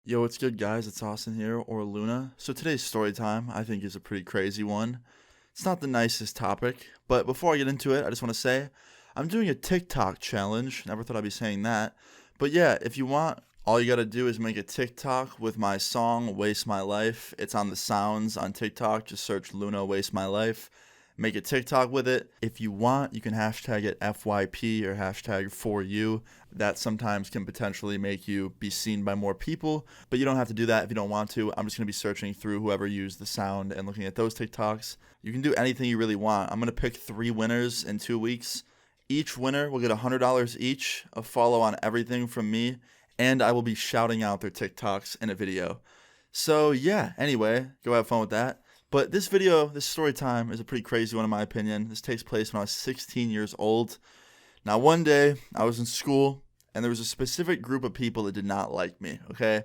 Yo, what's good, guys? It's Austin here, or Luna. So today's story time, I think, is a pretty crazy one. It's not the nicest topic, but before I get into it, I just want to say I'm doing a TikTok challenge. Never thought I'd be saying that. But yeah, if you want, all you gotta do is make a TikTok with my song "Waste My Life." It's on the sounds on TikTok. Just search Luna Waste My Life. Make a TikTok with it. If you want, you can hashtag it FYP or hashtag for you. That sometimes can potentially make you be seen by more people, but you don't have to do that if you don't want to. I'm just going to be searching through whoever used the sound and looking at those TikToks. You can do anything you really want. I'm going to pick 3 winners in 2 weeks. Each winner will get $100 each, a follow on everything from me, and I will be shouting out their TikToks in a video. So yeah, anyway, go have fun with that. But this video, this story time, is a pretty crazy one in my opinion. This takes place when I was 16 years old. Now, one day, I was in school, and there was a specific group of people that did not like me, okay?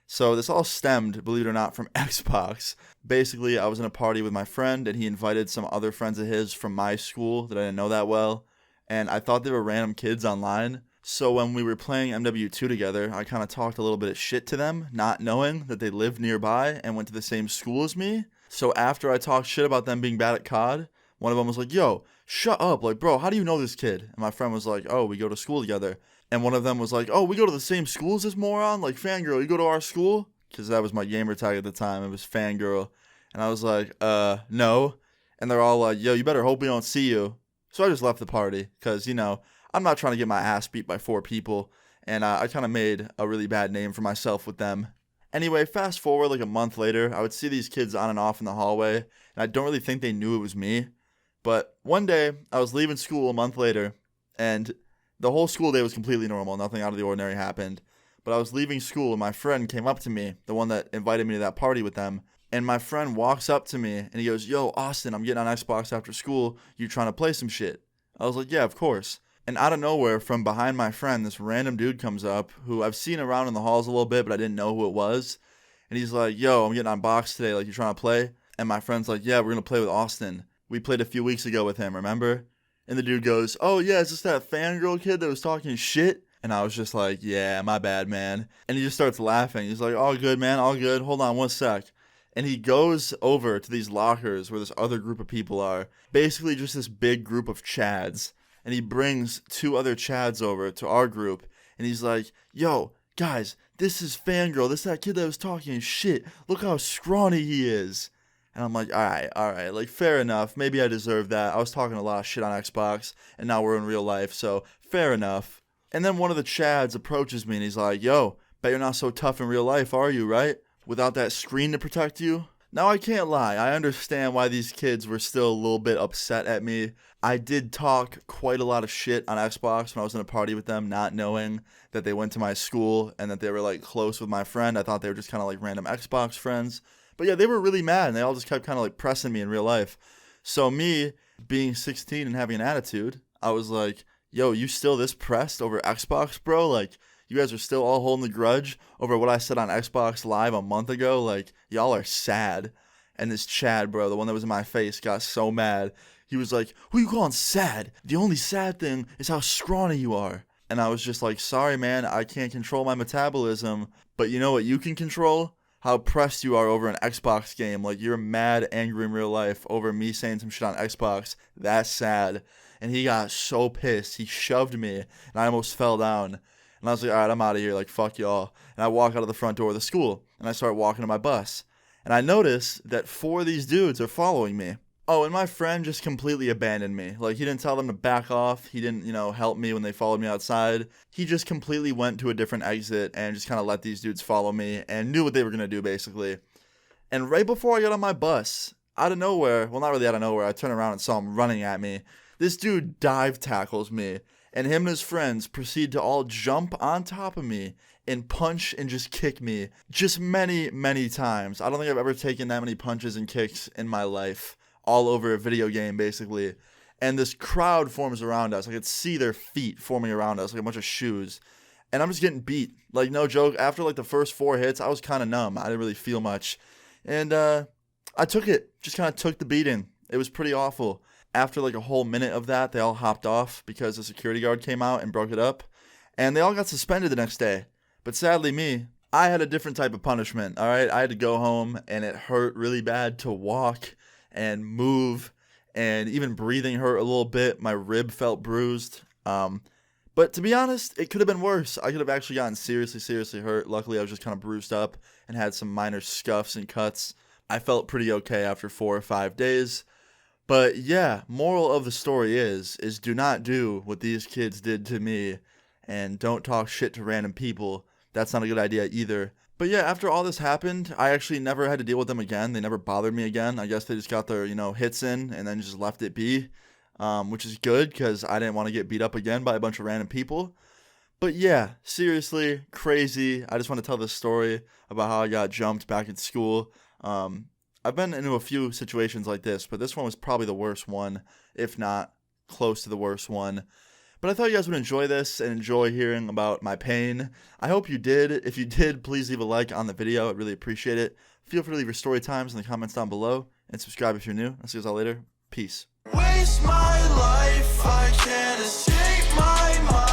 So this all stemmed, believe it or not, from Xbox. Basically, I was in a party with my friend, and he invited some other friends of his from my school that I didn't know that well, and I thought they were random kids online. So when we were playing MW2 together, I kind of talked a little bit of shit to them, not knowing that they lived nearby and went to the same school as me. So after I talked shit about them being bad at COD, one of them was like, yo, shut up. Like, bro, how do you know this kid? And my friend was like, oh, we go to school together. And one of them was like, oh, we go to the same school as this moron? Like, fangirl, you go to our school? Because that was my gamer tag at the time. It was fangirl. And I was like, no. And they're all like, yo, you better hope we don't see you. So I just left the party because, I'm not trying to get my ass beat by 4 people. And I kind of made a really bad name for myself with them. Anyway, fast forward like a month later, I would see these kids on and off in the hallway, and I don't really think they knew it was me. But one day, I was leaving school a month later, and the whole school day was completely normal. Nothing out of the ordinary happened. But I was leaving school, and my friend came up to me, the one that invited me to that party with them. And my friend walks up to me, and he goes, yo, Austin, I'm getting on Xbox after school. You trying to play some shit? I was like, yeah, of course. And out of nowhere, from behind my friend, this random dude comes up who I've seen around in the halls a little bit, but I didn't know who it was. And he's like, yo, I'm getting on box today. Like, you trying to play? And my friend's like, yeah, we're going to play with Austin. We played a few weeks ago with him, remember? And the dude goes, oh, yeah, is this that fangirl kid that was talking shit? And I was just like, yeah, my bad, man. And he just starts laughing. He's like, all good, man, all good. Hold on one sec. And he goes over to these lockers where this other group of people are. Basically, just this big group of Chads. And he brings 2 other Chads over to our group. And he's like, yo, guys, this is Fangirl. This is that kid that was talking shit. Look how scrawny he is. And I'm like, all right, like, fair enough. Maybe I deserve that. I was talking a lot of shit on Xbox, and now we're in real life, so fair enough. And then one of the Chads approaches me, and he's like, yo, bet you're not so tough in real life, are you, right? Without that screen to protect you? Now, I can't lie. I understand why these kids were still a little bit upset at me. I did talk quite a lot of shit on Xbox when I was in a party with them, not knowing that they went to my school and that they were, like, close with my friend. I thought they were just kind of like random Xbox friends. But yeah, they were really mad, and they all just kept kind of like pressing me in real life. So me, being 16 and having an attitude, I was like, yo, you still this pressed over Xbox, bro? Like, you guys are still all holding the grudge over what I said on Xbox Live a month ago? Like, y'all are sad. And this Chad, bro, the one that was in my face, got so mad. He was like, who you calling sad? The only sad thing is how scrawny you are. And I was just like, sorry, man, I can't control my metabolism. But you know what you can control? How pressed you are over an Xbox game. Like, you're mad, angry in real life over me saying some shit on Xbox. That's sad. And he got so pissed. He shoved me, and I almost fell down. And I was like, all right, I'm out of here. Like, fuck y'all. And I walk out of the front door of the school, and I start walking to my bus. And I notice that 4 of these dudes are following me. Oh, and my friend just completely abandoned me. Like, he didn't tell them to back off. He didn't, help me when they followed me outside. He just completely went to a different exit and just kind of let these dudes follow me and knew what they were going to do, basically. And right before I got on my bus, out of nowhere, well, not really out of nowhere, I turned around and saw him running at me. This dude dive tackles me, and him and his friends proceed to all jump on top of me and punch and just kick me just many, many times. I don't think I've ever taken that many punches and kicks in my life. All over a video game, basically. And this crowd forms around us. I could see their feet forming around us, like a bunch of shoes. And I'm just getting beat. Like, no joke. After, like, the first 4 hits, I was kind of numb. I didn't really feel much. And I took it. Just kind of took the beating. It was pretty awful. After, like, a whole minute of that, they all hopped off because the security guard came out and broke it up. And they all got suspended the next day. But sadly, me, I had a different type of punishment, all right? I had to go home and it hurt really bad to walk and move, and even breathing hurt a little bit. My rib felt bruised. But to be honest, it could have been worse. I could have actually gotten seriously, seriously hurt. Luckily, I was just kind of bruised up and had some minor scuffs and cuts. I felt pretty okay after 4 or 5 days. But yeah, moral of the story is do not do what these kids did to me, and don't talk shit to random people. That's not a good idea either. But yeah, after all this happened, I actually never had to deal with them again. They never bothered me again. I guess they just got their, hits in and then just left it be, which is good because I didn't want to get beat up again by a bunch of random people. But yeah, seriously, crazy. I just want to tell this story about how I got jumped back in school. I've been into a few situations like this, but this one was probably the worst one, if not close to the worst one. But I thought you guys would enjoy this and enjoy hearing about my pain. I hope you did. If you did, please leave a like on the video. I'd really appreciate it. Feel free to leave your story times in the comments down below, and subscribe if you're new. I'll see you guys all later. Peace. Waste my life, I can't escape my mind.